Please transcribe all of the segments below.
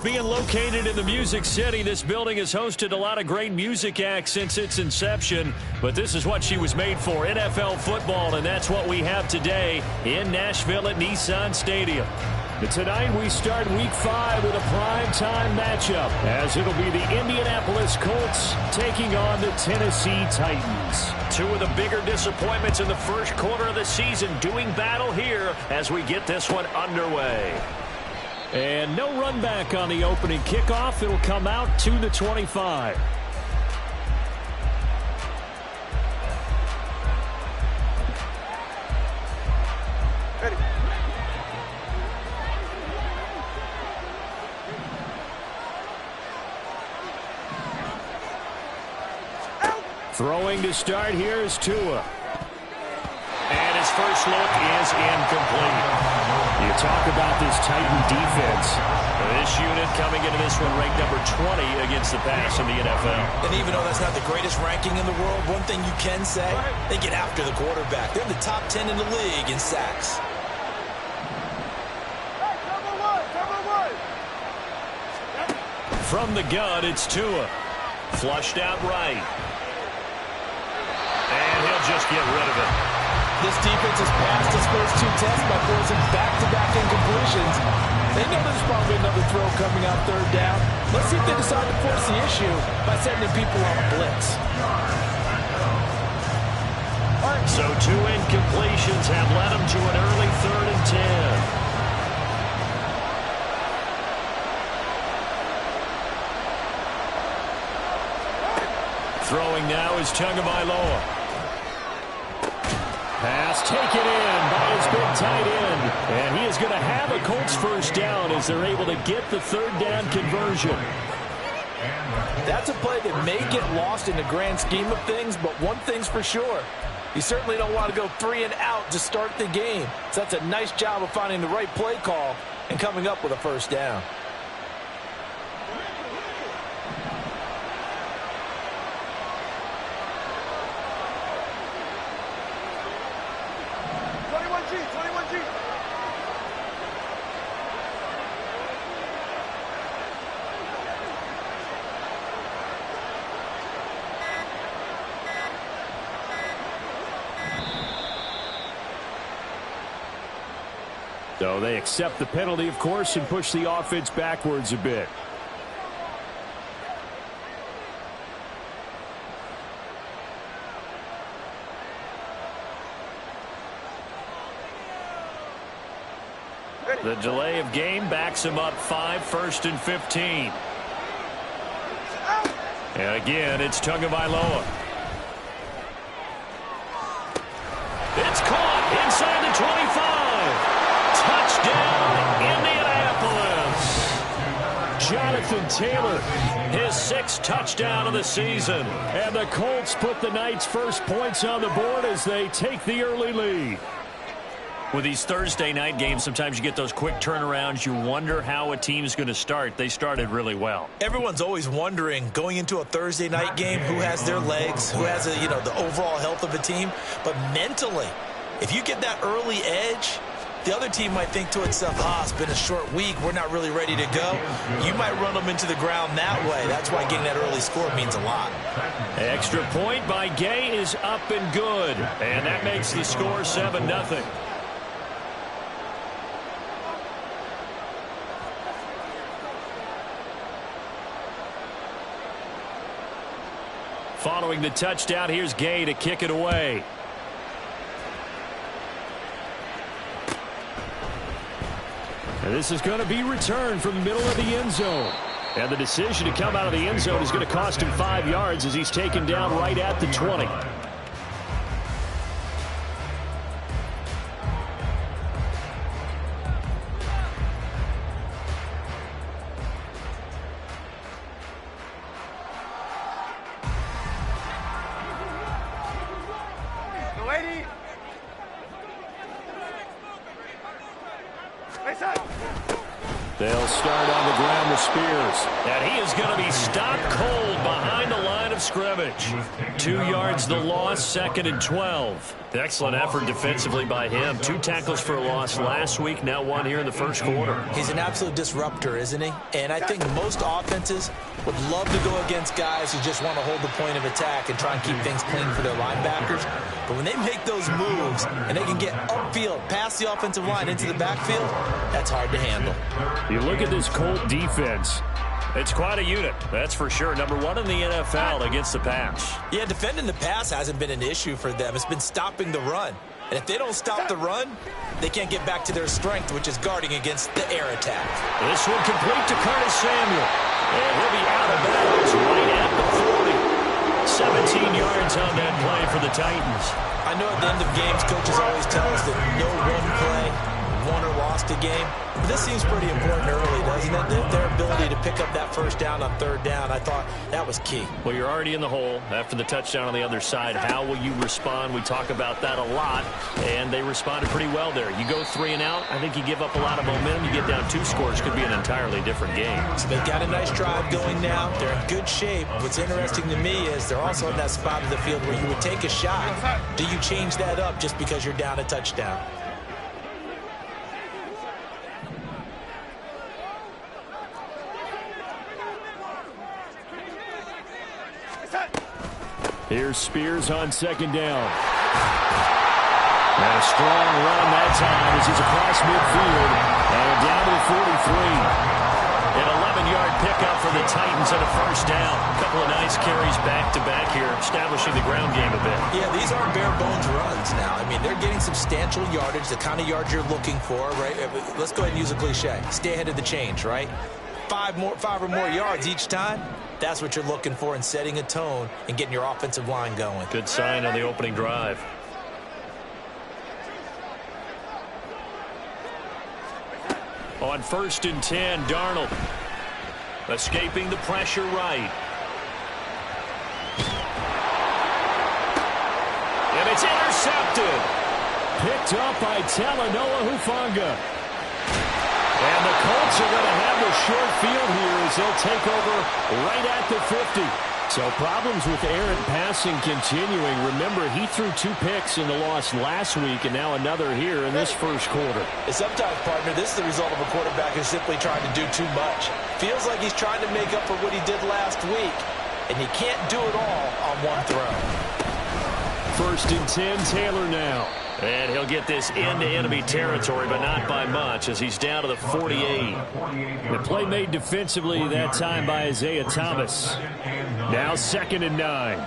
being located in the Music City, this building has hosted a lot of great music acts since its inception, but this is what she was made for, NFL football, and that's what we have today in Nashville at Nissan Stadium. But tonight we start Week 5 with a primetime matchup, as it'll be the Indianapolis Colts taking on the Tennessee Titans. Two of the bigger disappointments in the first quarter of the season doing battle here as we get this one underway. And no run back on the opening kickoff. It'll come out to the 25. Ready. Throwing to start here is Tua. And his first look is incomplete. You talk about this Titan defense. This unit coming into this one ranked number 20 against the pass in the NFL. And even though that's not the greatest ranking in the world, one thing you can say, they get after the quarterback. They're in the top 10 in the league in sacks. From the gun, it's Tua. Flushed out right. And he'll just get rid of it. This defense has passed its first two tests by forcing back-to-back incompletions. They know there's probably another throw coming on third down. Let's see if they decide to force the issue by sending people on a blitz. So two incompletions have led them to an early 3rd and 10. Throwing now is Tagovailoa. Pass taken in by his big tight end. And he is going to have a Colts first down as they're able to get the 3rd down conversion. That's a play that may get lost in the grand scheme of things, but one thing's for sure. You certainly don't want to go 3 and out to start the game. So that's a nice job of finding the right play call and coming up with a first down. So they accept the penalty, of course, and push the offense backwards a bit. The delay of game backs him up 5, 1st and 15. And again, it's Tagovailoa. It's caught inside the 25. Touchdown, Indianapolis. Jonathan Taylor, his 6th touchdown of the season. And the Colts put the night's first points on the board as they take the early lead. With these Thursday night games, sometimes you get those quick turnarounds. You wonder how a team's going to start. They started really well. Everyone's always wondering, going into a Thursday night game, who has their legs, who has the overall health of a team. But mentally, if you get that early edge, the other team might think to itself, it's been a short week, we're not really ready to go. You might run them into the ground that way. That's why getting that early score means a lot. Extra point by Gay is up and good. And that makes the score 7-0. Following the touchdown, here's Gay to kick it away. And this is going to be returned from the middle of the end zone. And the decision to come out of the end zone is going to cost him 5 yards as he's taken down right at the 20. They'll start on the ground with Spears. And he is going to be stopped cold behind the line of scrimmage. 2 yards the loss, 2nd and 12. Excellent effort defensively by him. 2 tackles for a loss last week, now 1 here in the first quarter. He's an absolute disruptor, isn't he? And I think most offenses would love to go against guys who just want to hold the point of attack and try and keep things clean for their linebackers. But when they make those moves and they can get upfield, past the offensive line into the backfield, that's hard to handle. You look at this Colt defense. It's quite a unit, that's for sure. Number 1 in the NFL against the pass. Yeah, defending the pass hasn't been an issue for them. It's been stopping the run. And if they don't stop the run, they can't get back to their strength, which is guarding against the air attack. This one complete to Curtis Samuel. And he'll be out of bounds right at the 40. 17 yards on that play for the Titans. I know at the end of games, coaches always tell us that no one play won or lost a game. But this seems pretty important early, doesn't it? Their ability to pick up that first down on 3rd down, I thought that was key. Well, you're already in the hole after the touchdown on the other side. How will you respond? We talk about that a lot, and they responded pretty well there. You go 3 and out, I think you give up a lot of momentum. You get down 2 scores, could be an entirely different game. So they've got a nice drive going now. They're in good shape. What's interesting to me is they're also in that spot of the field where you would take a shot. Do you change that up just because you're down a touchdown? Here's Spears on 2nd down. And a strong run that time as he's across midfield and down to the 43. An 11-yard pickup for the Titans and a first down. A couple of nice carries back-to-back here, establishing the ground game a bit. Yeah, these aren't bare-bones runs now. I mean, they're getting substantial yardage, the kind of yards you're looking for, right? Let's go ahead and use a cliche. Stay ahead of the change, right? 5 or more yards each time. That's what you're looking for in setting a tone and getting your offensive line going. Good sign on the opening drive. On 1st and 10, Darnold escaping the pressure right. And it's intercepted. Picked up by Talanoa Hufanga. And the Colts are going to have the short field here as they'll take over right at the 50. So problems with errant passing continuing. Remember, he threw 2 picks in the loss last week and now another here in this first quarter. And sometimes, partner, this is the result of a quarterback who's simply trying to do too much. Feels like he's trying to make up for what he did last week, and he can't do it all on one throw. 1st and 10, Taylor now. And he'll get this into enemy territory, but not by much as he's down to the 48. The play made defensively that time by Isaiah Thomas. Now 2nd and 9.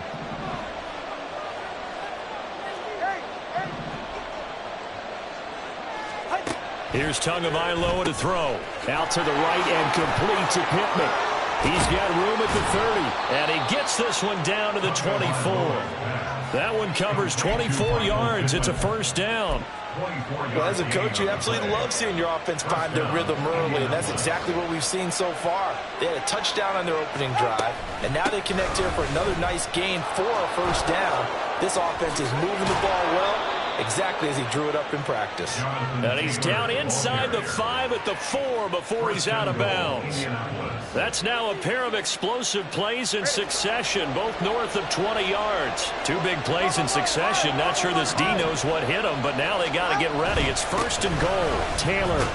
Here's Tagovailoa to throw. Out to the right and complete to Pittman. He's got room at the 30. And he gets this one down to the 24. That one covers 24 yards. It's a first down. Well, as a coach, you absolutely love seeing your offense find their rhythm early, and that's exactly what we've seen so far. They had a touchdown on their opening drive, and now they connect here for another nice gain for a first down. This offense is moving the ball well, exactly as he drew it up in practice. And he's down inside the 5 at the 4 before he's out of bounds. That's now a pair of explosive plays in succession, both north of 20 yards. 2 big plays in succession. Not sure this D knows what hit him, but now they got to get ready. It's 1st and goal. Taylor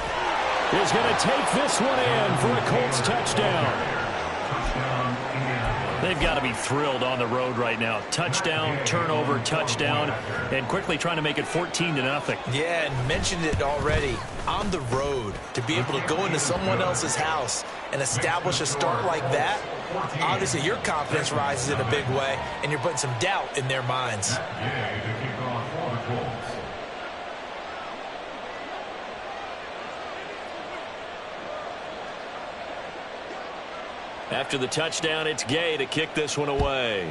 is going to take this one in for a Colts touchdown. They've got to be thrilled on the road right now. Touchdown, turnover, touchdown, and quickly trying to make it 14-0. Yeah, and mentioned it already. On the road, to be able to go into someone else's house and establish a start like that, obviously your confidence rises in a big way, and you're putting some doubt in their minds. After the touchdown, it's Gay to kick this one away.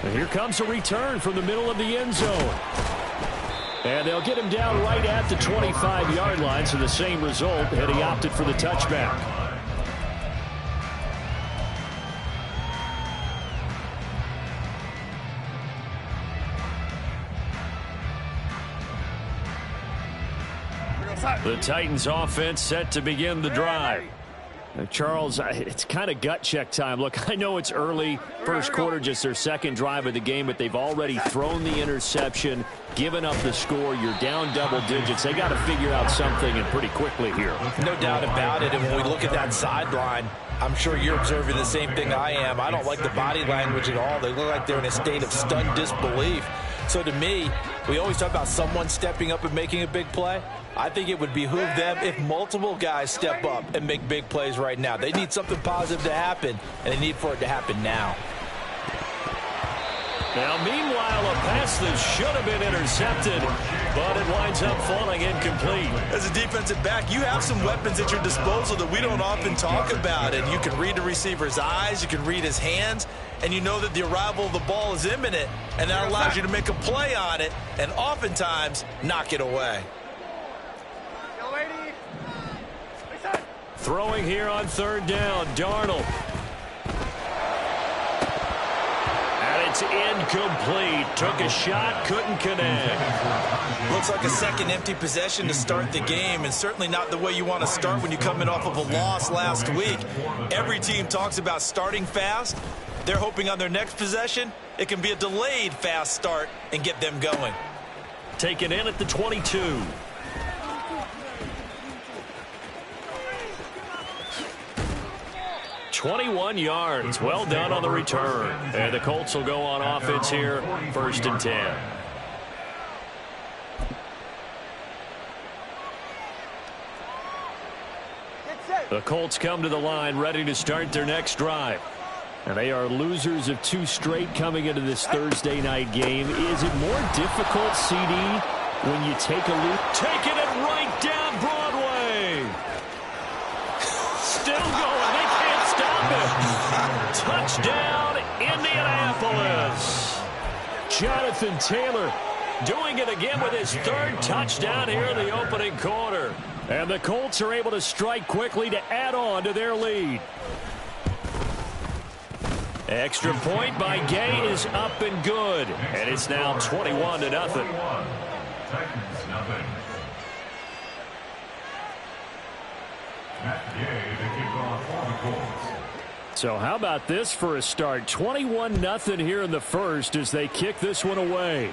And here comes a return from the middle of the end zone. And they'll get him down right at the 25-yard line, so the same result, and he opted for the touchback. The Titans offense set to begin the drive. Charles, it's kind of gut check time. Look, I know it's early, first quarter, just their second drive of the game, but they've already thrown the interception, given up the score. You're down double digits. They got to figure out something, and pretty quickly here. No doubt about it. And when we look at that sideline, I'm sure you're observing the same thing I am. I don't like the body language at all. They look like they're in a state of stunned disbelief. So to me, we always talk about someone stepping up and making a big play. I think it would behoove them if multiple guys step up and make big plays right now. They need something positive to happen, and they need for it to happen now. Now, meanwhile, a pass that should have been intercepted, but it winds up falling incomplete. As a defensive back, you have some weapons at your disposal that we don't often talk about, and you can read the receiver's eyes, you can read his hands, and you know that the arrival of the ball is imminent, and that allows you to make a play on it and oftentimes knock it away. Throwing here on third down, Darnold. And it's incomplete. Took a shot, couldn't connect. Looks like a second empty possession to start the game, and certainly not the way you want to start when you come in off of a loss last week. Every team talks about starting fast. They're hoping on their next possession, it can be a delayed fast start and get them going. Taken in at the 22. .21 yards. Well done on the return. And the Colts will go on offense here, 1st and 10. The Colts come to the line ready to start their next drive. And they are losers of 2 straight coming into this Thursday night game. Is it more difficult, CD, when you take a loop? Taking it right down Broadway. Still going. They can't stop it. Touchdown, Indianapolis. Jonathan Taylor doing it again with his 3rd touchdown here in the opening quarter. And the Colts are able to strike quickly to add on to their lead. Extra point by Gay is up and good. And it's now 21-0. So how about this for a start? 21-0 here in the first as they kick this one away.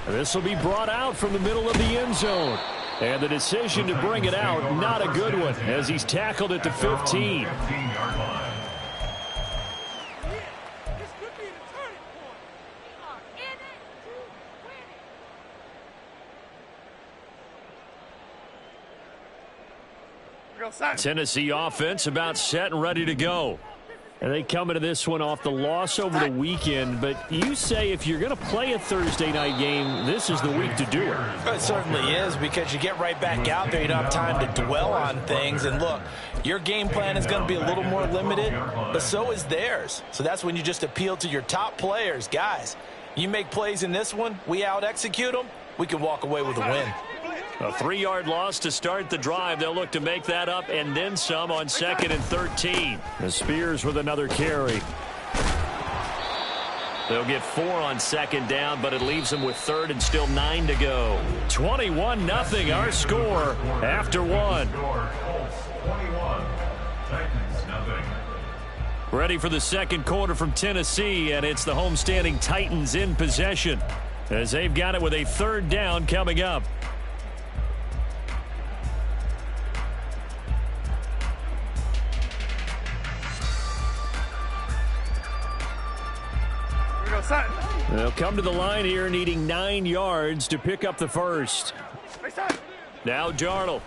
This will be brought out from the middle of the end zone. And the decision to bring it out, not a good one, as he's tackled at the 15. Tennessee offense about set and ready to go. And they come into this one off the loss over the weekend. But you say if you're going to play a Thursday night game, this is the week to do it. It certainly is, because you get right back out there. You don't have time to dwell on things. And look, your game plan is going to be a little more limited, but so is theirs. So that's when you just appeal to your top players. Guys, you make plays in this one, we out-execute them, we can walk away with a win. A 3-yard loss to start the drive. They'll look to make that up and then some on 2nd and 13. The Spears with another carry. They'll get 4 on 2nd down, but it leaves them with 3rd and still 9 to go. 21-0 our score after 1. Ready for the second quarter from Tennessee, and it's the homestanding Titans in possession as they've got it with a 3rd down coming up. They'll come to the line here needing 9 yards to pick up the first. Now Darnold.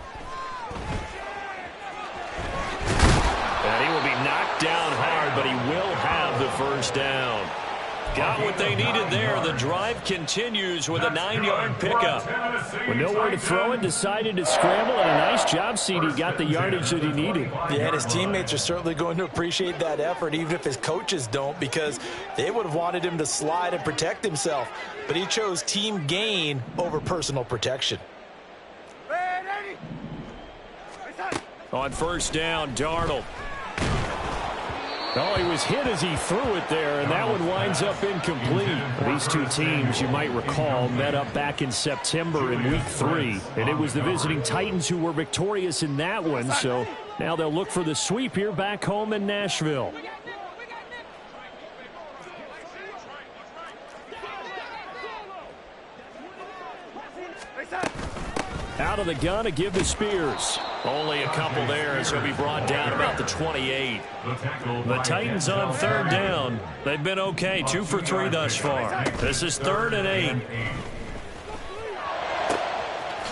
And he will be knocked down hard, but he will have the first down. Got what they needed there. The drive continues with a 9-yard pickup. With nowhere to throw it, decided to scramble, and a nice job, CD. Got the yardage that he needed. Yeah, and his teammates are certainly going to appreciate that effort, even if his coaches don't, because they would have wanted him to slide and protect himself. But he chose team gain over personal protection. On 1st down, Darnold. Oh, he was hit as he threw it there, and that one winds up incomplete. These two teams, you might recall, met up back in September in Week 3, and it was the visiting Titans who were victorious in that one, so now they'll look for the sweep here back home in Nashville. Out of the gun to give to Spears. Only a couple there as he'll be brought down about the 28. The Titans on third down. They've been okay, 2 for 3 thus far. This is 3rd and 8.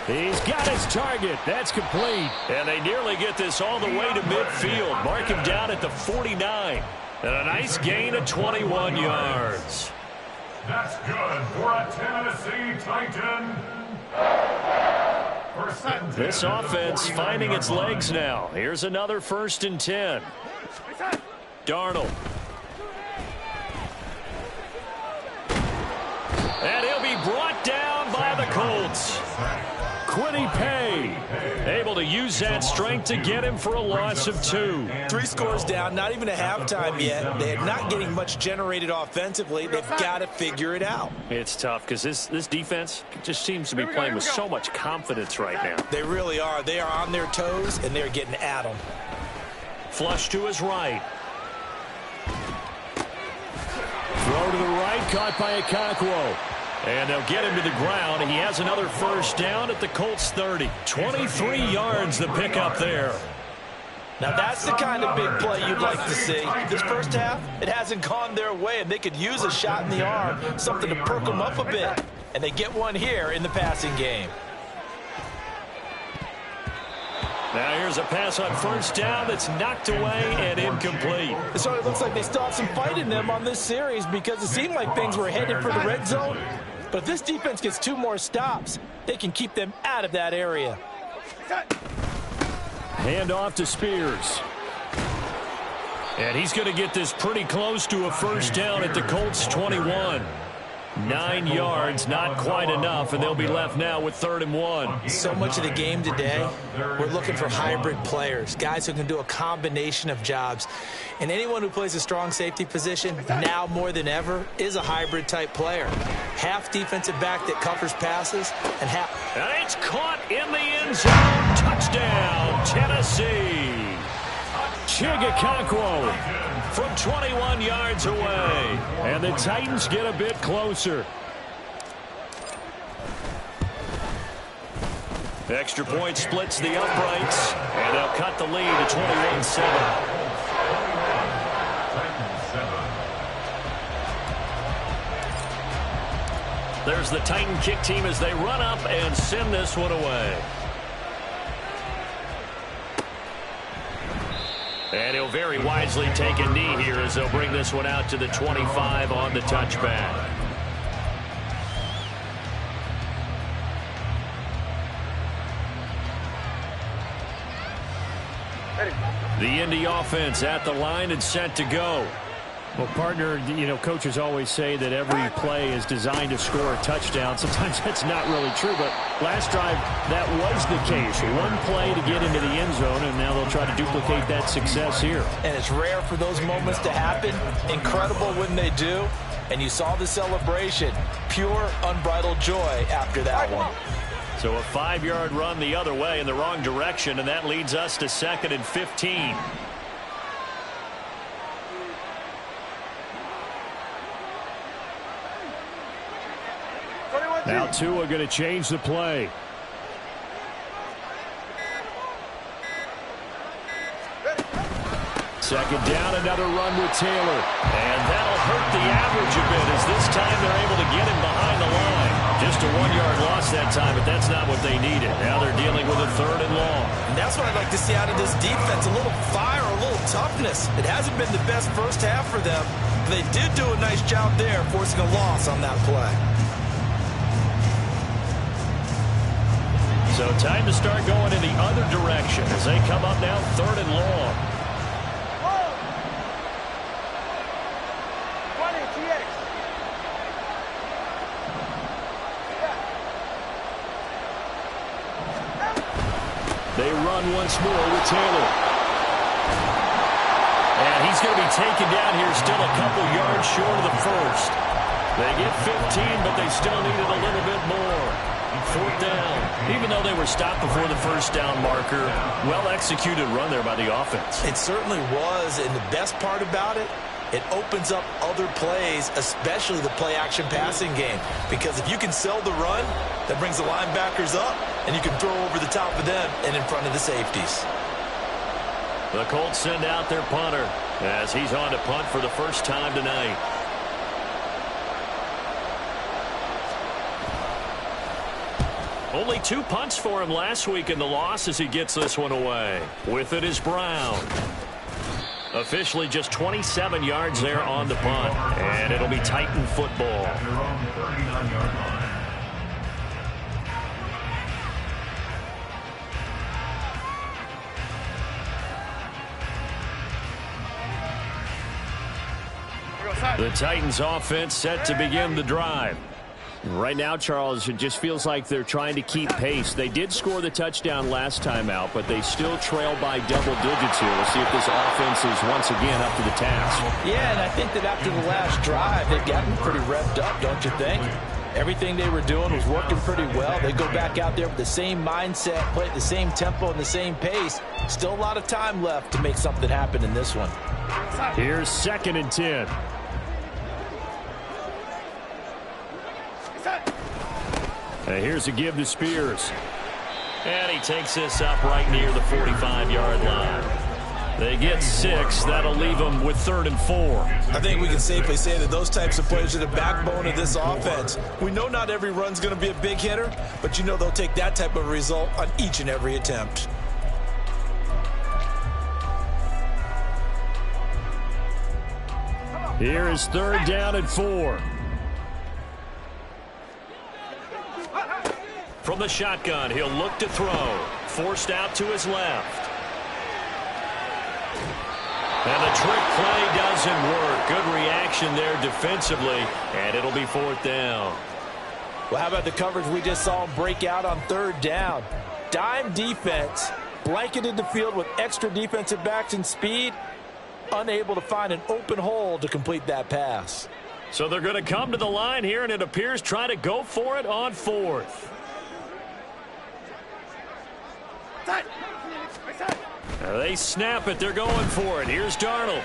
He's got his target. That's complete. And they nearly get this all the way to midfield. Mark him down at the 49. And a nice gain of 21 yards. That's good for a Tennessee Titan. This offense finding its legs now. Here's another 1st and 10. Darnold. And he'll be brought down by the Colts. Quiddy Pay able to use that strength to get him for a loss of 2. 3 scores down, not even a halftime yet. They're not getting much generated offensively. They've got to figure it out. It's tough because this defense just seems to be playing with so much confidence right now. They really are. They are on their toes, and they're getting at them. Flush to his right. Throw to the right, caught by Okonkwo. And they'll get him to the ground. He has another 1st down at the Colts 30. 23 yards the pickup there. Now that's the kind of big play you'd like to see. This first half, it hasn't gone their way, and they could use a shot in the arm, something to perk them up a bit. And they get one here in the passing game. Now here's a pass on 1st down that's knocked away and incomplete. So it looks like they still have some fight in them on this series because it seemed like things were headed for the red zone. But if this defense gets 2 more stops, they can keep them out of that area. Hand off to Spears. And he's going to get this pretty close to a 1st down at the Colts 21. 9 yards, not quite enough, and they'll be left now with 3rd and 1. So much of the game today, we're looking for hybrid players, guys who can do a combination of jobs. And anyone who plays a strong safety position, now more than ever, is a hybrid-type player. Half defensive back that covers passes, and half... And it's caught in the end zone. Touchdown, Tennessee. Okonkwo from 21 yards away. And the Titans get a bit closer. Extra point splits the uprights, and they'll cut the lead to 21-7. There's the Titan kick team as they run up and send this one away. And he'll very wisely take a knee here as they'll bring this one out to the 25 on the touchback. The Indy offense at the line and set to go. Well, partner, you know, coaches always say that every play is designed to score a touchdown. Sometimes that's not really true, but last drive, that was the case. One play to get into the end zone, and now they'll try to duplicate that success here. And it's rare for those moments to happen. Incredible when they do. And you saw the celebration. Pure, unbridled joy after that one. So a 5-yard run the other way in the wrong direction, and that leads us to 2nd and 15. Now Tua going to change the play. Second down, another run with Taylor. And that'll hurt the average a bit as this time they're able to get him behind the line. Just a 1-yard loss that time, but that's not what they needed. Now they're dealing with a 3rd and long. And that's what I'd like to see out of this defense, a little fire, a little toughness. It hasn't been the best first half for them, but they did do a nice job there, forcing a loss on that play. So time to start going in the other direction as they come up now 3rd and long. They run once more with Taylor. And he's he's going to be taken down here, still a couple yards short of the first. They get 15, but they still needed a little bit more. Fourth down. Even though they were stopped before the first down marker, well-executed run there by the offense. It certainly was, and the best part about it, it opens up other plays, especially the play-action passing game. Because if you can sell the run, that brings the linebackers up, and you can throw over the top of them and in front of the safeties. The Colts send out their punter as he's on to punt for the first time tonight. Only 2 punts for him last week in the loss as he gets this one away. With it is Brown. Officially just 27 yards there on the punt. And it'll be Titan football. The Titans offense set to begin the drive. Right now, Charles, it just feels like they're trying to keep pace. They did score the touchdown last time out, but they still trail by double digits here. We'll see if this offense is once again up to the task. Yeah, and I think that after the last drive, they've gotten pretty revved up, don't you think? Everything they were doing was working pretty well. They go back out there with the same mindset, play at the same tempo and the same pace. Still a lot of time left to make something happen in this one. Here's 2nd and 10. Here's a give to Spears. And he takes this up right near the 45-yard line. They get 6. That'll leave them with 3rd and 4. I think we can safely say that those types of plays are the backbone of this offense. We know not every run's going to be a big hitter, but you know they'll take that type of result on each and every attempt. Here is 3rd down and 4. From the shotgun, he'll look to throw. Forced out to his left. And the trick play doesn't work. Good reaction there defensively, and it'll be 4th down. Well, how about the coverage we just saw break out on 3rd down? Dime defense, blanketed the field with extra defensive backs and speed, unable to find an open hole to complete that pass. So they're going to come to the line here, and it appears try to go for it on 4th. They snap it. They're going for it. Here's Darnold.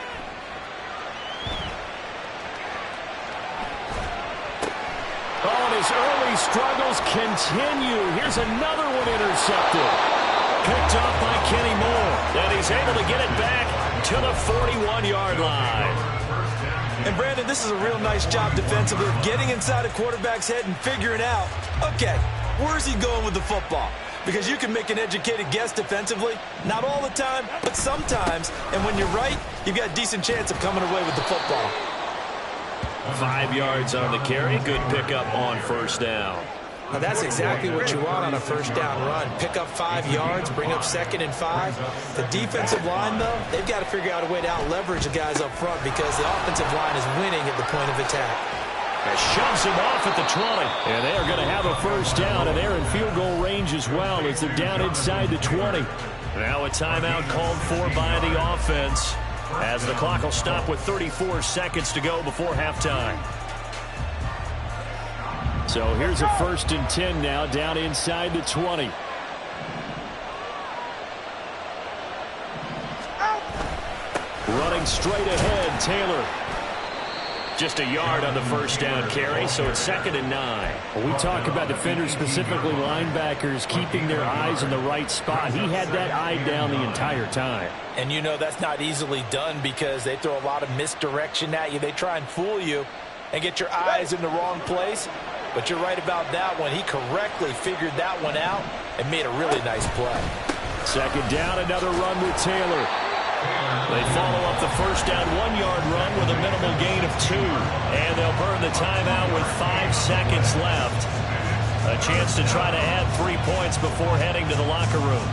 Oh, and his early struggles continue. Here's another one intercepted. Picked off by Kenny Moore. And he's able to get it back to the 41-yard line. And, Brandon, this is a real nice job defensively of getting inside a quarterback's head and figuring out, okay, where's he going with the football? Because you can make an educated guess defensively. Not all the time, but sometimes. And when you're right, you've got a decent chance of coming away with the football. 5 yards on the carry. Good pickup on 1st down. Now that's exactly what you want on a 1st down run. Pick up 5 yards, bring up 2nd and 5. The defensive line, though, they've got to figure out a way to out-leverage the guys up front because the offensive line is winning at the point of attack. It shoves him off at the 20. And they are going to have a 1st down, and they're in field goal range as well as they're down inside the 20. Now a timeout called for by the offense as the clock will stop with 34 seconds to go before halftime. So here's a 1st and 10 now down inside the 20. Running straight ahead, Taylor. Just a yard on the 1st down carry, so it's 2nd and 9. When we talk about defenders, specifically linebackers, keeping their eyes in the right spot. He had that eye down the entire time. And you know that's not easily done because they throw a lot of misdirection at you. They try and fool you and get your eyes in the wrong place. But you're right about that one. He correctly figured that one out and made a really nice play. 2nd down, another run with Taylor. They follow up the 1st down 1-yard run with a minimal gain of 2. And they'll burn the timeout with 5 seconds left. A chance to try to add 3 points before heading to the locker room.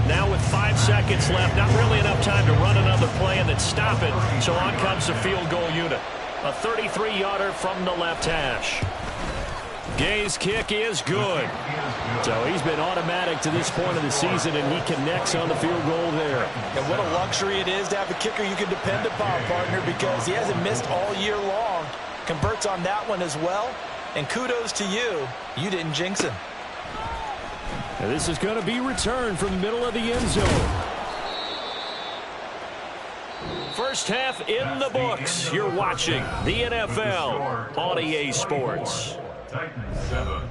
Now with 5 seconds left, not really enough time to run another play and then stop it. So on comes the field goal unit. A 33-yarder from the left hash. Gay's kick is good. So he's been automatic to this point of the season, and he connects on the field goal there. And what a luxury it is to have a kicker you can depend upon, partner, because he hasn't missed all year long. Converts on that one as well. And kudos to you. You didn't jinx him. And this is going to be returned from the middle of the end zone. First half in the books. You're watching the NFL on EA Sports. Titans 7.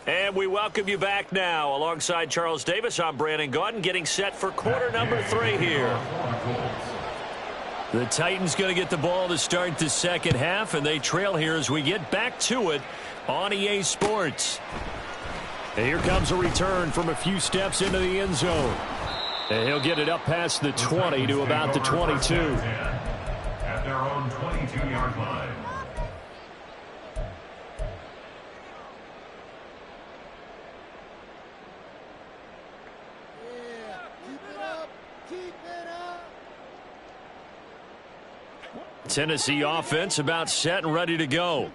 And we welcome you back now. Alongside Charles Davis, I'm Brandon Gaudin, getting set for quarter number 3 here. The Titans going to get the ball to start the second half, and they trail here as we get back to it on EA Sports. And here comes a return from a few steps into the end zone. And he'll get it up past the 20 to about the 22. At their own 22-yard line. Tennessee offense about set and ready to go.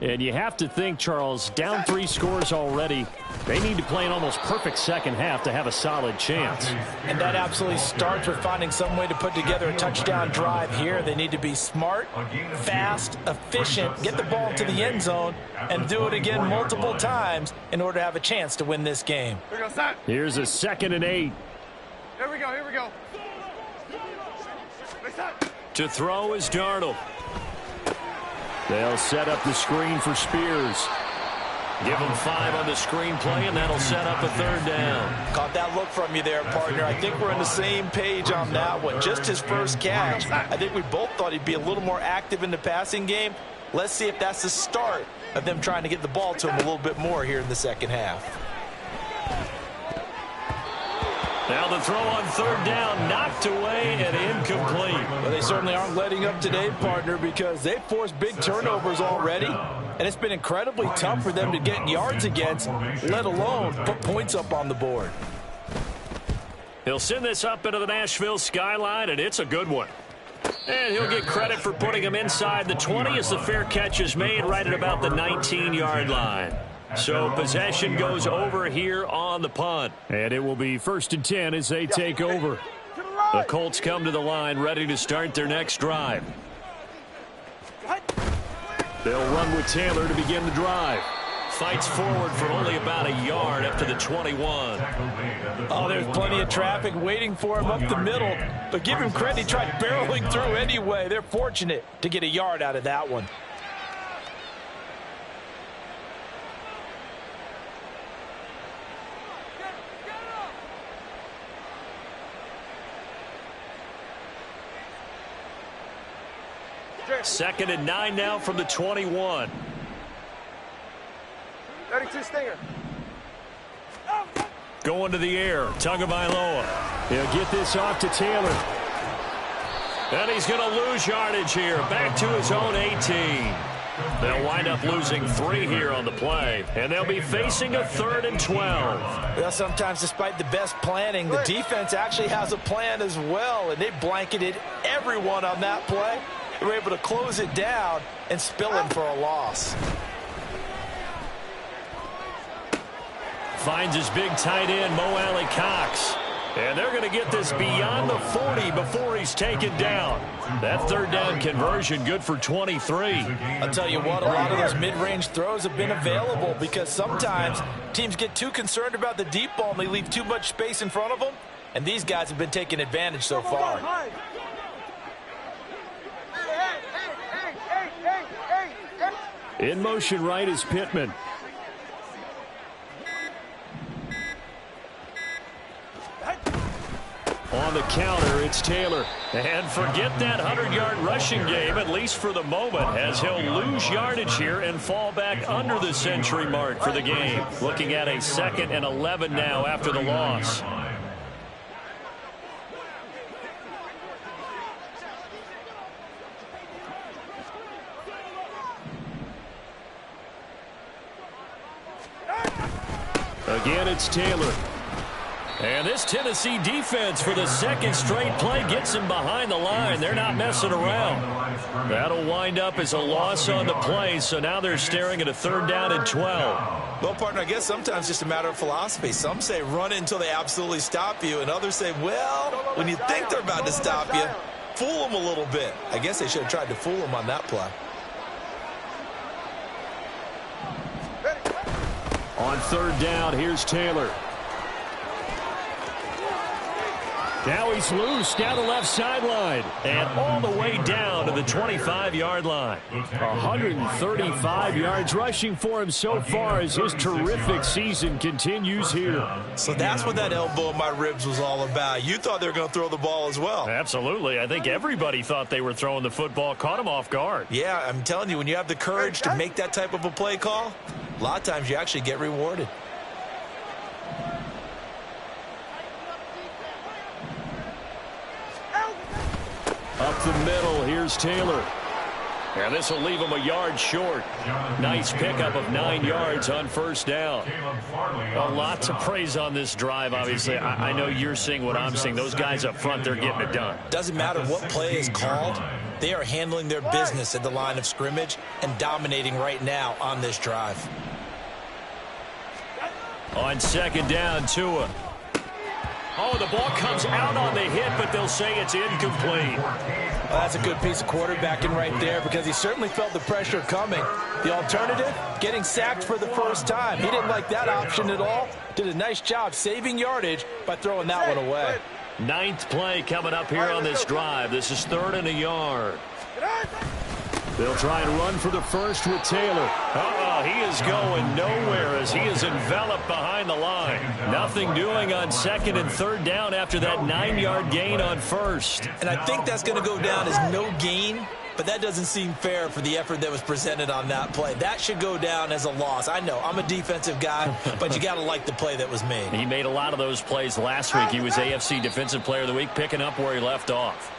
And you have to think, Charles, down 3 scores already. They need to play an almost perfect second half to have a solid chance. And that absolutely starts with finding some way to put together a touchdown drive here. They need to be smart, fast, efficient, get the ball to the end zone, and do it again multiple times in order to have a chance to win this game. Here's a 2nd and 8. Here we go, here we go. To throw is Darnold. They'll set up the screen for Spears. Give him 5 on the screen play, and that'll set up a 3rd down. Caught that look from you there, partner. I think we're on the same page on that one. Just his first catch. I think we both thought he'd be a little more active in the passing game. Let's see if that's the start of them trying to get the ball to him a little bit more here in the second half. Now the throw on 3rd down, knocked away and incomplete. Well, they certainly aren't letting up today, partner, because they've forced big turnovers already, and it's been incredibly tough for them to get yards against, let alone put points up on the board. He'll send this up into the Nashville skyline, and it's a good one. And he'll get credit for putting him inside the 20 as the fair catch is made right at about the 19-yard line. So possession goes over here on the punt. And it will be 1st and 10 as they take over. The Colts come to the line ready to start their next drive. They'll run with Taylor to begin the drive. Fights forward for only about a yard up to the 21. Oh, there's plenty of traffic waiting for him up the middle. But give him credit, he tried barreling through anyway. They're fortunate to get a yard out of that one. Second and 9 now from the 21. 32 stinger. Going to the air. Tagovailoa. He'll get this off to Taylor. And he's going to lose yardage here. Back to his own 18. They'll wind up losing 3 here on the play. And they'll be facing a 3rd and 12. Well, sometimes despite the best planning, the defense actually has a plan as well. And they blanketed everyone on that play. They were able to close it down and spill him for a loss. Finds his big tight end, Mo Alley Cox. And they're going to get this beyond the 40 before he's taken down. That 3rd down conversion good for 23. I'll tell you what, a lot of those mid-range throws have been available because sometimes teams get too concerned about the deep ball and they leave too much space in front of them. And these guys have been taking advantage so far. In motion right is Pittman. On the counter, it's Taylor. And forget that 100-yard rushing game, at least for the moment, as he'll lose yardage here and fall back under the century mark for the game. Looking at a 2nd and 11 now after the loss. it's Taylor. And this Tennessee defense for the second straight play gets him behind the line. They're not messing around. That'll wind up as a loss on the play, so now they're staring at a 3rd down and 12. Well, partner, I guess sometimes just a matter of philosophy. Some say run it until they absolutely stop you, and others say, well, when you think they're about to stop you, fool them a little bit. I guess they should have tried to fool them on that play. On 3rd down, here's Taylor. Now he's loose down the left sideline and all the way down to the 25-yard line. 135 yards rushing for him so far as his terrific season continues here. So that's what that elbow in my ribs was all about. You thought they were going to throw the ball as well. Absolutely. I think everybody thought they were throwing the football, caught him off guard. Yeah, I'm telling you, when you have the courage to make that type of a play call, a lot of times you actually get rewarded. Up the middle, here's Taylor. And this will leave him a yard short. Nice pickup of 9 yards on 1st down. A lot to praise on this drive, obviously. I know you're seeing what I'm seeing. Those guys up front, they're getting it done. Doesn't matter what play is called. They are handling their business at the line of scrimmage and dominating right now on this drive. On 2nd down, Tua. Oh, the ball comes out on the hit, but they'll say it's incomplete. Well, that's a good piece of quarterbacking right there because he certainly felt the pressure coming. The alternative, getting sacked for the first time. He didn't like that option at all. Did a nice job saving yardage by throwing that one away. 9th play coming up here on this drive. This is 3rd and a yard. They'll try and run for the first with Taylor. He is going nowhere as he is enveloped behind the line. Nothing doing on 2nd and 3rd down after that 9-yard gain on 1st. And I think that's going to go down as no gain, but that doesn't seem fair for the effort that was presented on that play. That should go down as a loss. I know, I'm a defensive guy, but you got to like the play that was made. He made a lot of those plays last week. He was AFC Defensive Player of the Week, picking up where he left off.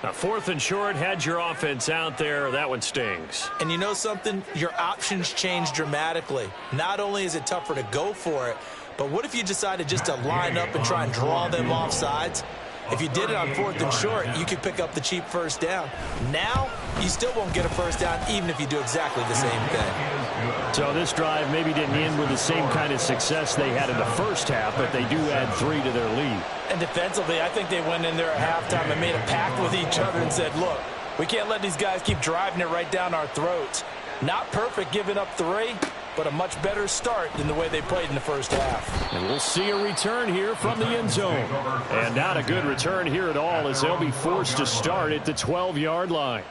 Now, 4th and short, had your offense out there. That one stings. And you know something? Your options change dramatically. Not only is it tougher to go for it, but what if you decided just to line up and try and draw them off sides? If you did it on 4th and short, you could pick up the cheap 1st down. Now, you still won't get a 1st down even if you do exactly the same thing. So this drive maybe didn't end with the same kind of success they had in the first half, but they do add 3 to their lead. And defensively, I think they went in there at halftime and made a pact with each other and said, look, we can't let these guys keep driving it right down our throats. Not perfect giving up 3, but a much better start than the way they played in the first half. And we'll see a return here from the end zone. And not a good return here at all as they'll be forced to start at the 12-yard line.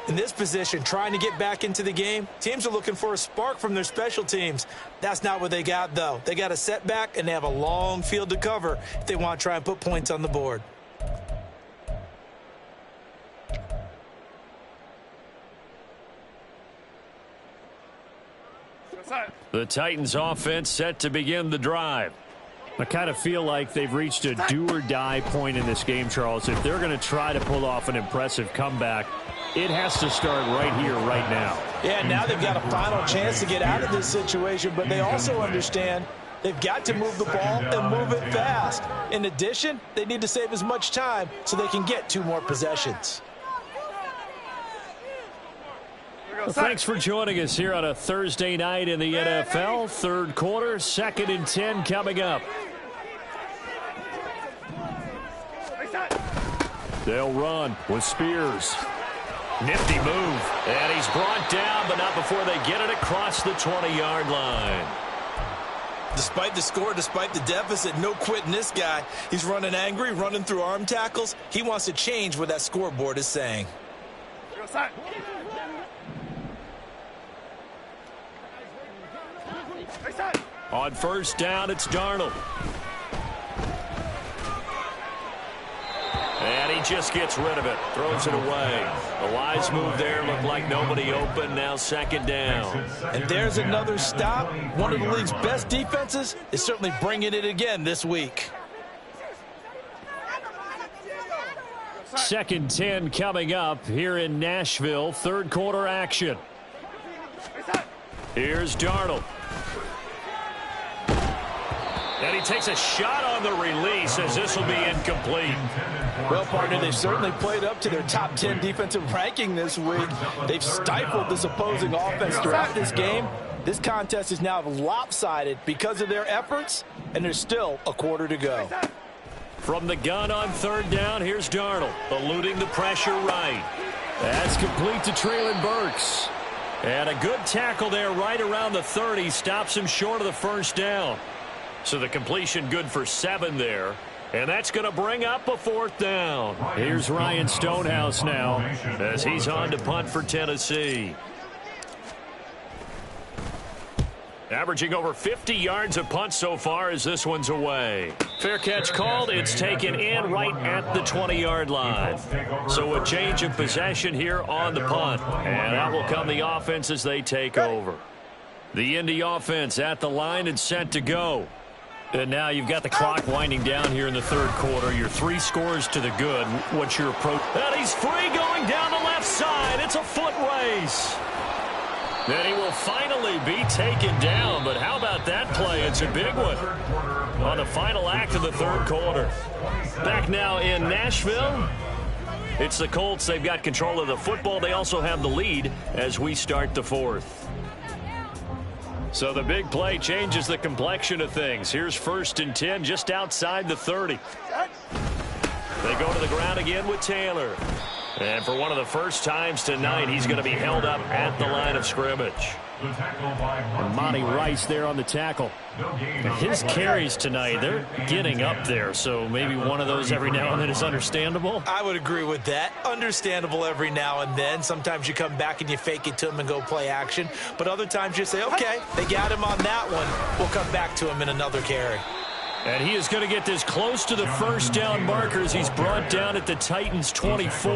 In this position, trying to get back into the game, teams are looking for a spark from their special teams. That's not what they got, though. They got a setback, and they have a long field to cover if they want to try and put points on the board. The Titans offense set to begin the drive. I kind of feel like they've reached a do-or-die point in this game, Charles. If they're going to try to pull off an impressive comeback, it has to start right here, right now. Yeah, now they've got a final chance to get out of this situation, but they also understand they've got to move the ball and move it fast. In addition, they need to save as much time so they can get 2 more possessions. Well, thanks for joining us here on a Thursday night in the NFL. 3rd quarter, 2nd and 10 coming up. They'll run with Spears. Nifty move. And he's brought down, but not before they get it across the 20-yard line. Despite the score, despite the deficit, no quitting this guy. He's running angry, running through arm tackles. He wants to change what that scoreboard is saying. On 1st down, it's Darnold. And he just gets rid of it, throws it away. The wise move there, looked like nobody open, now 2nd down. And there's another stop. One of the league's best defenses is certainly bringing it again this week. 2nd 10 coming up here in Nashville, 3rd quarter action. Here's Darnold. And he takes a shot on the release as this will be incomplete. Well, partner, they've certainly played up to their top 10 defensive ranking this week. They've stifled this opposing offense throughout this game. This contest is now lopsided because of their efforts, and there's still a quarter to go. From the gun on third down, here's Darnold, eluding the pressure right. That's complete to Treylon Burks. And a good tackle there right around the 30. Stops him short of the first down. So the completion good for 7 there. And that's going to bring up a 4th down. Here's Ryan Stonehouse now as he's on to punt for Tennessee. Averaging over 50 yards a punt so far as this one's away. Fair catch called. It's taken in right at the 20-yard line. So a change of possession here on the punt. And out will come the offense as they take over. The Indy offense at the line and set to go. And now you've got the clock winding down here in the third quarter. Your 3 scores to the good. What's your approach? And he's free going down the left side. It's a foot race. Then he will finally be taken down. But how about that play? It's a big one on the final act of the third quarter. Back now in Nashville. It's the Colts. They've got control of the football. They also have the lead as we start the fourth. So the big play changes the complexion of things. Here's 1st and 10 just outside the 30. They go to the ground again with Taylor. And for one of the first times tonight, he's going to be held up at the line of scrimmage. And Monty Rice there on the tackle. His carries tonight, they're getting up there, so maybe one of those every now and then is understandable. I would agree with that. Understandable every now and then. Sometimes you come back and you fake it to him and go play action. But other times you say, okay, they got him on that one. We'll come back to him in another carry. And he is going to get this close to the first down markers. He's brought down at the Titans' 24.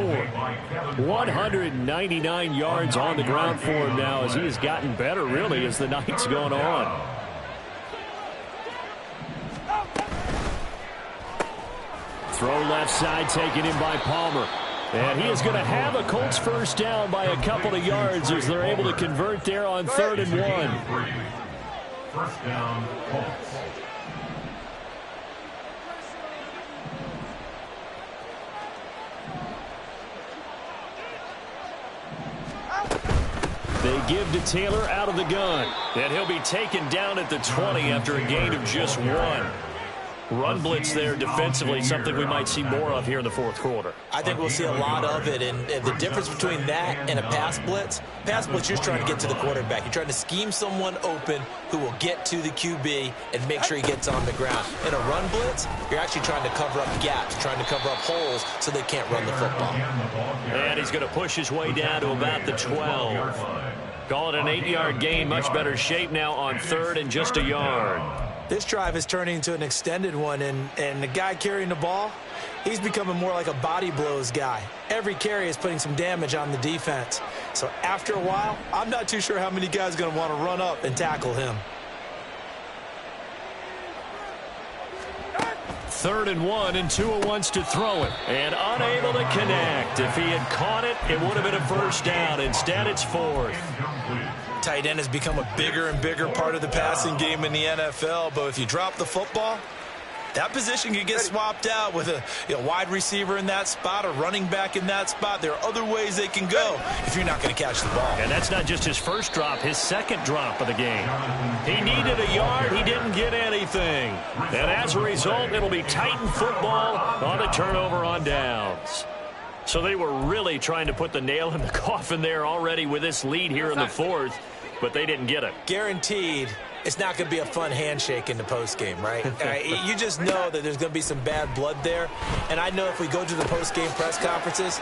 199 yards on the ground for him now as he has gotten better, really, as the night's gone on. Throw left side taken in by Palmer. And he is going to have a Colts first down by a couple of yards as they're able to convert there on 3rd and 1. First down, Colts. They give to Taylor out of the gun. And he'll be taken down at the 20 after a gain of just 1. Run blitz there defensively, something we might see more of here in the fourth quarter. I think we'll see a lot of it, and the difference between that and a pass blitz, you're just trying to get to the quarterback. You're trying to scheme someone open who will get to the QB and make sure he gets on the ground. In a run blitz, you're actually trying to cover up gaps, trying to cover up holes so they can't run the football. And he's going to push his way down to about the 12. Call it an 8-yard gain, much better shape now on 3rd and just a yard. This drive is turning into an extended one, and the guy carrying the ball, he's becoming more like a body blows guy. Every carry is putting some damage on the defense. So after a while, I'm not too sure how many guys are going to want to run up and tackle him. 3rd and 1, and Tua wants to throw it. And unable to connect. If he had caught it, it would have been a first down. Instead, it's 4th. Tight end has become a bigger and bigger part of the passing game in the NFL, but if you drop the football, that position can get swapped out with a wide receiver in that spot, a running back in that spot. There are other ways they can go if you're not going to catch the ball. And that's not just his first drop, his second drop of the game. He needed a yard. He didn't get anything. And as a result, it'll be Titan football on the turnover on downs. So they were really trying to put the nail in the coffin there already with this lead here in the fourth, but they didn't get it. Guaranteed it's not going to be a fun handshake in the postgame, right? You just know that there's going to be some bad blood there. And I know if we go to the postgame press conferences,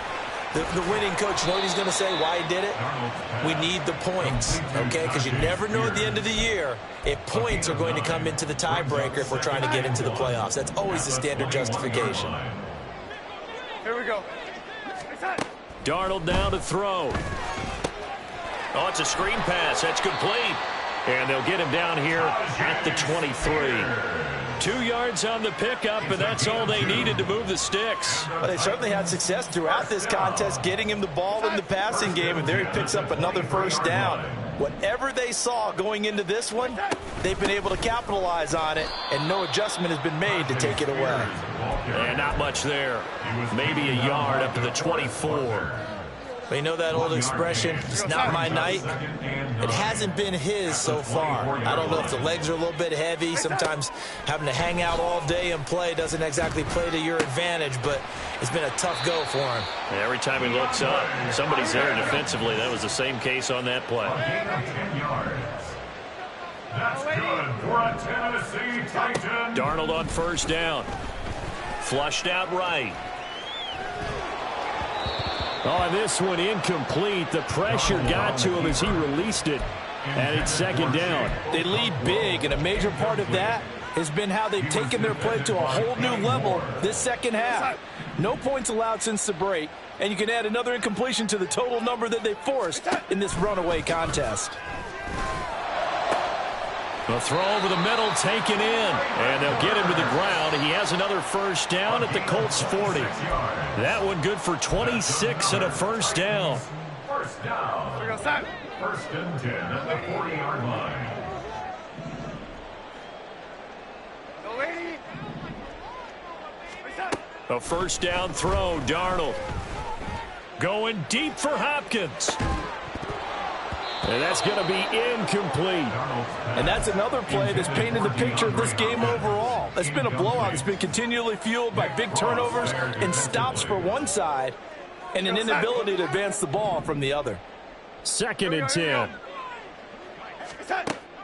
the winning coach, you know what he's going to say, why he did it? We need the points, okay? Because you never know at the end of the year if points are going to come into the tiebreaker if we're trying to get into the playoffs. That's always the standard justification. Here we go. Darnold now to throw. Oh, it's a screen pass. That's complete. And they'll get him down here at the 23. 2 yards on the pickup, and that's all they needed to move the sticks. Well, they certainly had success throughout this contest, getting him the ball in the passing game, and there he picks up another first down. Whatever they saw going into this one, they've been able to capitalize on it, and no adjustment has been made to take it away. And not much there. Maybe a yard up to the 24. But you know that old expression, it's not my night? It hasn't been his so far. I don't know if the legs are a little bit heavy. Sometimes having to hang out all day and play doesn't exactly play to your advantage, but it's been a tough go for him. Every time he looks up, somebody's there defensively. That was the same case on that play. That's good for a Tennessee Titan. Darnold on first down. Flushed out right. Oh, this one incomplete. The pressure got to him as he released it, and it's second down. They lead big, and a major part of that has been how they've taken their play to a whole new level this second half. No points allowed since the break, and you can add another incompletion to the total number that they forced in this runaway contest. The throw over the middle taken in, and they'll get him to the ground. He has another first down at the Colts 40. That one good for 26 and a first down. First down. First and 10 at the 40-yard line. A first down throw, Darnold. Going deep for Hopkins. And that's going to be incomplete. And that's another play that's painted the picture of this game overall. It's been a blowout. It's been continually fueled by big turnovers and stops for one side and an inability to advance the ball from the other. Second and 10.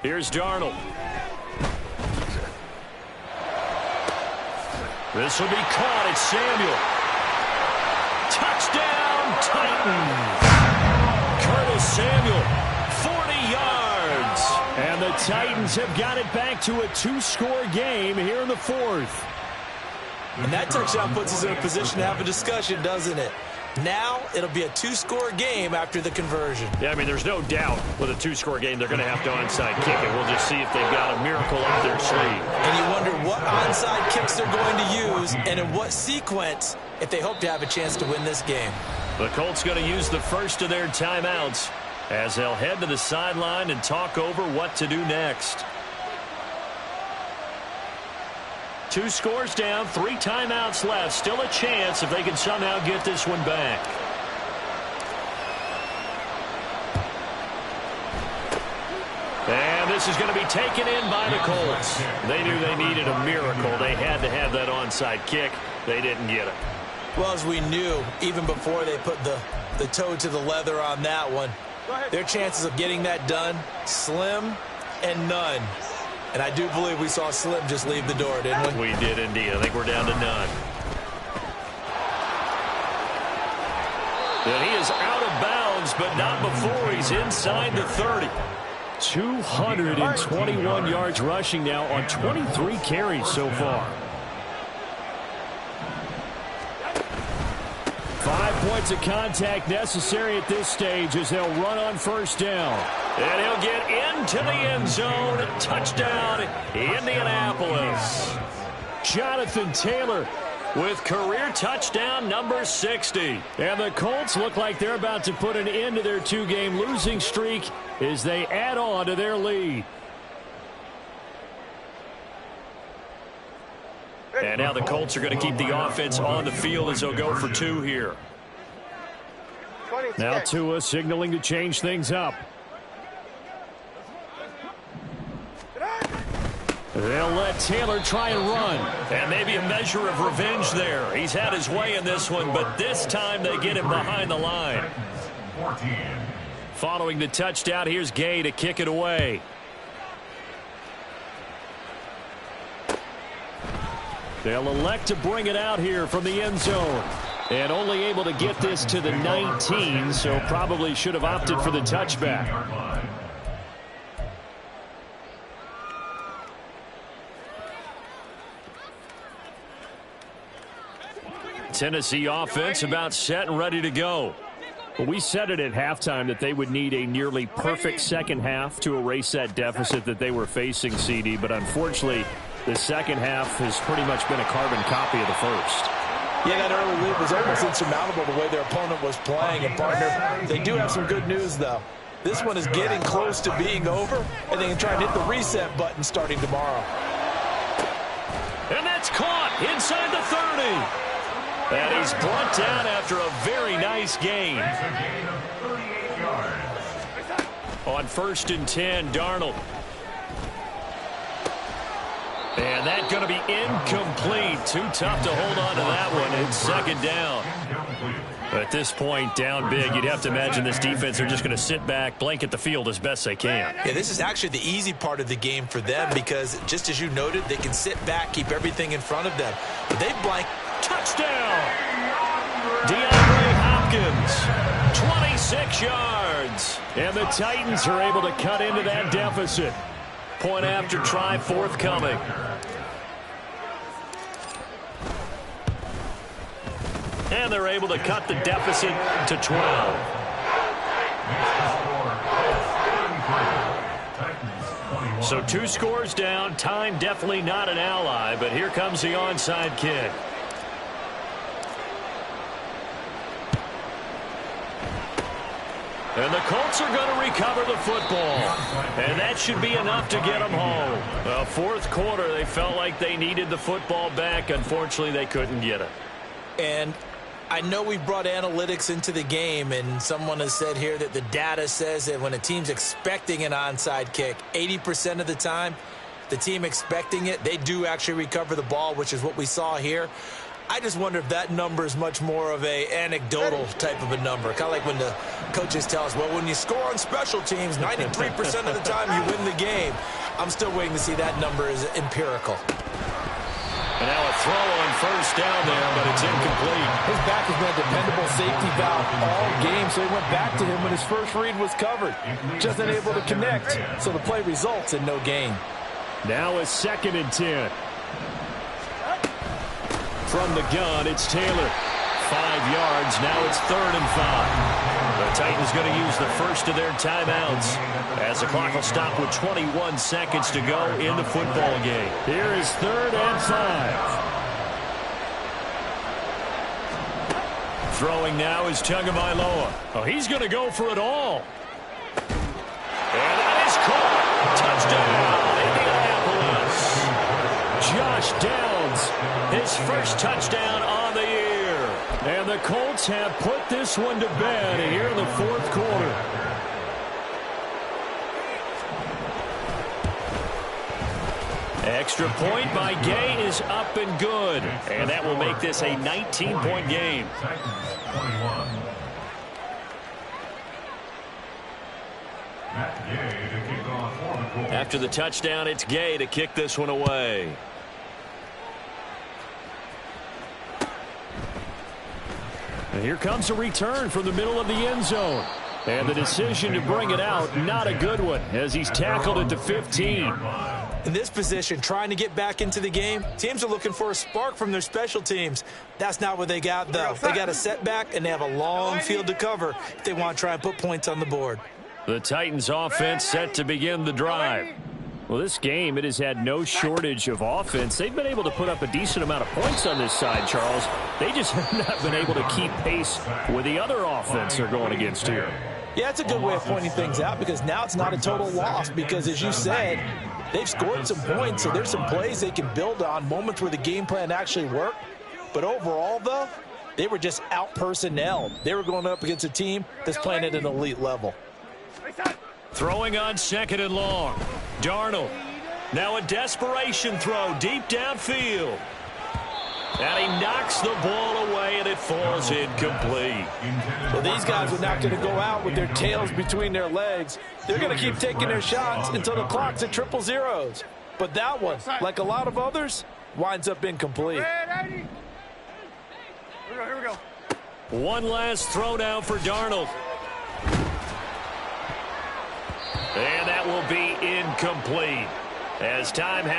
Here's Darnold. This will be caught. It's Samuel. Touchdown, Titans. Curtis Samuel, 40 yards. And the Titans have got it back to a two-score game here in the fourth. And that touchdown puts us in a position to have a discussion, doesn't it? Now it'll be a two-score game after the conversion. Yeah, I mean, there's no doubt with a two-score game they're going to have to onside kick it. We'll just see if they've got a miracle up their sleeve. And you wonder what onside kicks they're going to use and in what sequence if they hope to have a chance to win this game. The Colts going to use the first of their timeouts as they'll head to the sideline and talk over what to do next. 2 scores down, 3 timeouts left. Still a chance if they can somehow get this one back. And this is going to be taken in by the Colts. They knew they needed a miracle. They had to have that onside kick. They didn't get it. Well, as we knew, even before they put the toe to the leather on that one, their chances of getting that done, slim and none. And I do believe we saw Slim just leave the door, didn't we? We did indeed. I think we're down to none. And he is out of bounds, but not before he's inside the 30. 221 yards rushing now on 23 carries so far. 5 points of contact necessary at this stage as they'll run on first down. And he'll get into the end zone. Touchdown, Indianapolis. Jonathan Taylor with career touchdown number 60. And the Colts look like they're about to put an end to their 2-game losing streak as they add on to their lead. And now the Colts are going to keep the offense on the field as they'll go for 2 here. Now Tua signaling to change things up. They'll let Taylor try and run. And maybe a measure of revenge there. He's had his way in this one, but this time they get him behind the line. Following the touchdown, here's Gay to kick it away. They'll elect to bring it out here from the end zone. And only able to get this to the 19, so probably should have opted for the touchback. Tennessee offense about set and ready to go. Well, we said it at halftime that they would need a nearly perfect second half to erase that deficit that they were facing, CD, but unfortunately the second half has pretty much been a carbon copy of the first. Yeah, that early lead was almost insurmountable the way their opponent was playing. And, partner, they do have some good news, though. This one is getting close to being over, and they can try and hit the reset button starting tomorrow. And that's caught inside the 30. And he's brought down after a very nice gain. That's a gain of 38 yards. On 1st and 10, Darnold. And that's going to be incomplete. Too tough to hold on to that one. It's 2nd down. At this point, down big, you'd have to imagine this defense are just going to sit back, blanket the field as best they can. Yeah, this is actually the easy part of the game for them because, just as you noted, they can sit back, keep everything in front of them. But they blank. Touchdown! DeAndre Hopkins, 26 yards. And the Titans are able to cut into that deficit. Point after try forthcoming. And they're able to cut the deficit to 12. So 2 scores down. Time definitely not an ally, but here comes the onside kick. And the Colts are going to recover the football. And that should be enough to get them home. Well, 4th quarter, they felt like they needed the football back. Unfortunately, they couldn't get it. And I know we've brought analytics into the game, and someone has said here that the data says that when a team's expecting an onside kick, 80% of the time, the team expecting it, they do actually recover the ball, which is what we saw here. I just wonder if that number is much more of a anecdotal type of a number. Kind of like when the coaches tell us, well, when you score on special teams, 93% of the time you win the game. I'm still waiting to see that number is empirical. And now a throw on 1st down there, but it's incomplete. His back has been a dependable safety valve all game, so he went back to him when his first read was covered. Just unable to connect, so the play results in no gain. Now a 2nd and 10. From the gun, it's Taylor. 5 yards. Now it's 3rd and 5. The Titans going to use the first of their timeouts as the clock will stop with 21 seconds to go in the football game. Here is 3rd and 5. Throwing now is Tagovailoa. Oh, he's going to go for it all. And that is caught. Touchdown, Indianapolis. Josh Downs, his first touchdown on the year. And the Colts have put this one to bed here in the 4th quarter. Extra point by Gay is up and good. And that will make this a 19-point game. After the touchdown, it's Gay to kick this one away. And here comes a return from the middle of the end zone. And the decision to bring it out, not a good one, as he's tackled at the 15. In this position, trying to get back into the game, teams are looking for a spark from their special teams. That's not what they got, though. They got a setback, and they have a long field to cover if they want to try and put points on the board. The Titans offense set to begin the drive. Well, this game, it has had no shortage of offense. They've been able to put up a decent amount of points on this side, Charles. They just have not been able to keep pace with the other offense they're going against here. Yeah, it's a good way of pointing things out because now it's not a total loss because, as you said, they've scored some points, so there's some plays they can build on, moments where the game plan actually worked. But overall, though, they were just out-personnelled. They were going up against a team that's playing at an elite level. Throwing on 2nd and long. Darnold. Now a desperation throw deep downfield. And he knocks the ball away, and it falls incomplete. Well, these guys are not going to go out with their tails between their legs. They're going to keep taking their shots until the clock's at 000. But that one, like a lot of others, winds up incomplete. Here we go. One last throw now for Darnold. And that will be incomplete as time has